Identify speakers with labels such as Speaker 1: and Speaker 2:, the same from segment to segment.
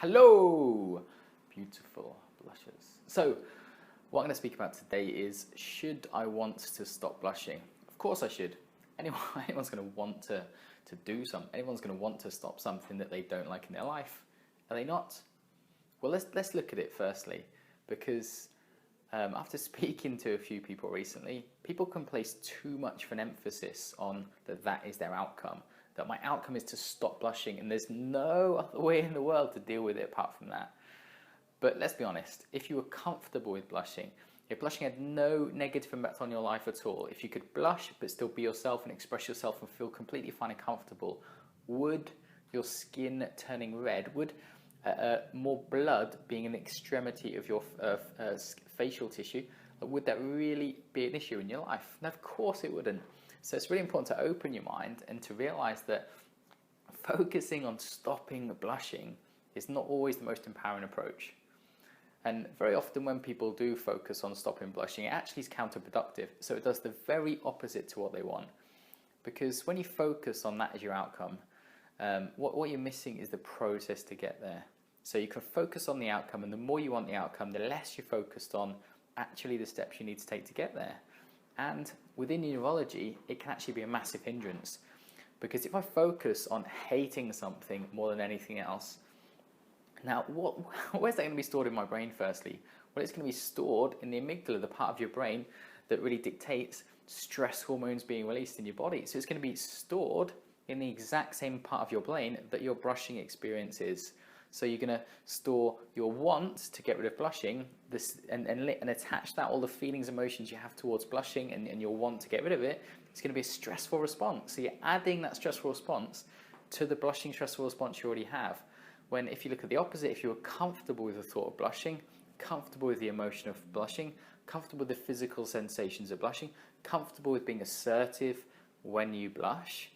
Speaker 1: Hello, beautiful blushers. So, what I'm going to speak about today is, should I want to stop blushing? Of course I should. Anyone's going to want to do something. Anyone's going to want to stop something that they don't like in their life. Are they not? Well, let's look at it firstly, because after speaking to a few people recently, people can place too much of an emphasis on that is their outcome. That my outcome is to stop blushing, and there's no other way in the world to deal with it apart from that. But let's be honest, if you were comfortable with blushing, if blushing had no negative impact on your life at all, if you could blush but still be yourself and express yourself and feel completely fine and comfortable, would your skin turning red, would more blood being an extremity of your facial tissue, would that really be an issue in your life? And of course it wouldn't. So it's really important to open your mind and to realize that focusing on stopping blushing is not always the most empowering approach. And very often when people do focus on stopping blushing, it actually is counterproductive. So it does the very opposite to what they want. Because when you focus on that as your outcome, what you're missing is the process to get there. So you can focus on the outcome, and the more you want the outcome, the less you're focused on actually the steps you need to take to get there. And within neurology, it can actually be a massive hindrance. Because if I focus on hating something more than anything else, now where's that going to be stored in my brain firstly? Well, it's going to be stored in the amygdala, the part of your brain that really dictates stress hormones being released in your body. So it's going to be stored in the exact same part of your brain that your blushing experience is. So you're going to store your want to get rid of blushing and attach that, all the feelings, emotions you have towards blushing and your want to get rid of it. It's going to be a stressful response. So you're adding that stressful response to the blushing stressful response you already have. When if you look at the opposite, if you were comfortable with the thought of blushing, comfortable with the emotion of blushing, comfortable with the physical sensations of blushing, comfortable with being assertive when you blush,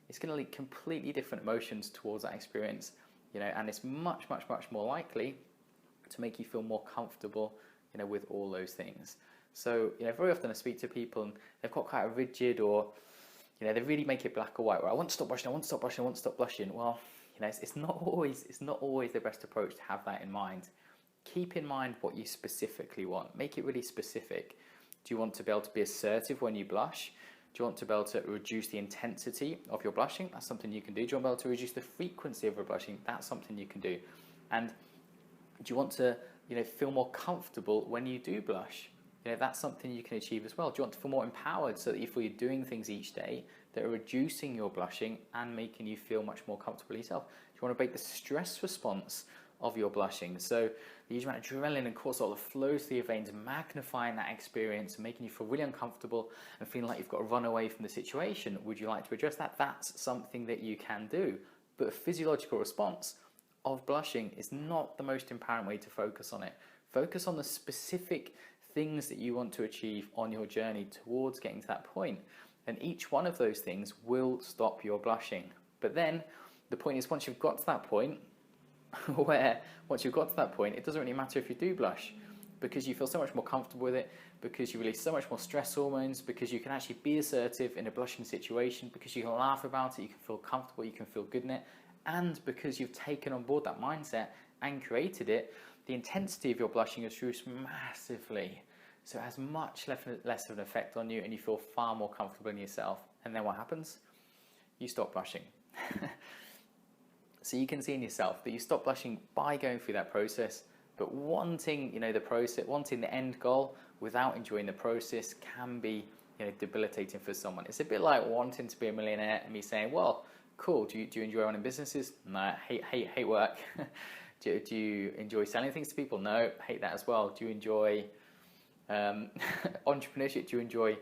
Speaker 1: it's going to lead completely different emotions towards that experience. And it's much more likely to make you feel more comfortable, with all those things. So, very often I speak to people and they've got quite a rigid, or, they really make it black or white, where I want to stop blushing, I want to stop blushing, I want to stop blushing. Well, it's not always the best approach to have that in mind. Keep in mind what you specifically want. Make it really specific. Do you want to be able to be assertive when you blush? Do you want to be able to reduce the intensity of your blushing? That's something you can do. Do you want to be able to reduce the frequency of your blushing? That's something you can do. And do you want to, feel more comfortable when you do blush? That's something you can achieve as well. Do you want to feel more empowered so that if you're doing things each day that are reducing your blushing and making you feel much more comfortable yourself? Do you want to break the stress response of your blushing? So the huge amount of adrenaline and cortisol that flows through your veins, magnifying that experience and making you feel really uncomfortable and feeling like you've got to run away from the situation. Would you like to address that? That's something that you can do. But a physiological response of blushing is not the most empowering way to focus on it. Focus on the specific things that you want to achieve on your journey towards getting to that point. And each one of those things will stop your blushing. But then the point is, once you've got to that point, it doesn't really matter if you do blush, because you feel so much more comfortable with it, because you release so much more stress hormones, because you can actually be assertive in a blushing situation, because you can laugh about it, you can feel comfortable, you can feel good in it, and because you've taken on board that mindset and created it, the intensity of your blushing is reduced massively. So it has much less of an effect on you, and you feel far more comfortable in yourself. And then what happens? You stop blushing. So you can see in yourself that you stop blushing by going through that process, but wanting, the process, wanting the end goal without enjoying the process can be, debilitating for someone. It's a bit like wanting to be a millionaire and me saying, well, cool, do you enjoy running businesses? No, I hate work. do you enjoy selling things to people? No, hate that as well. Do you enjoy entrepreneurship? Do you enjoy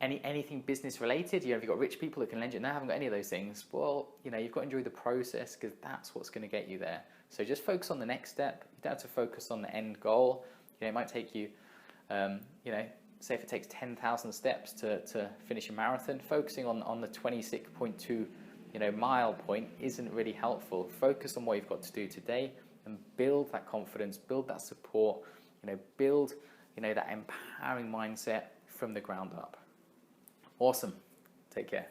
Speaker 1: anything business related? Have you got rich people that can lend you? No, I haven't got any of those things. Well, you've got to enjoy the process, because that's what's going to get you there. So just focus on the next step. You don't have to focus on the end goal. It might take you, say if it takes 10,000 steps to finish a marathon, focusing on the 26.2 mile point isn't really helpful. Focus on what you've got to do today and build that confidence, build that support, build that empowering mindset from the ground up. Awesome. Take care.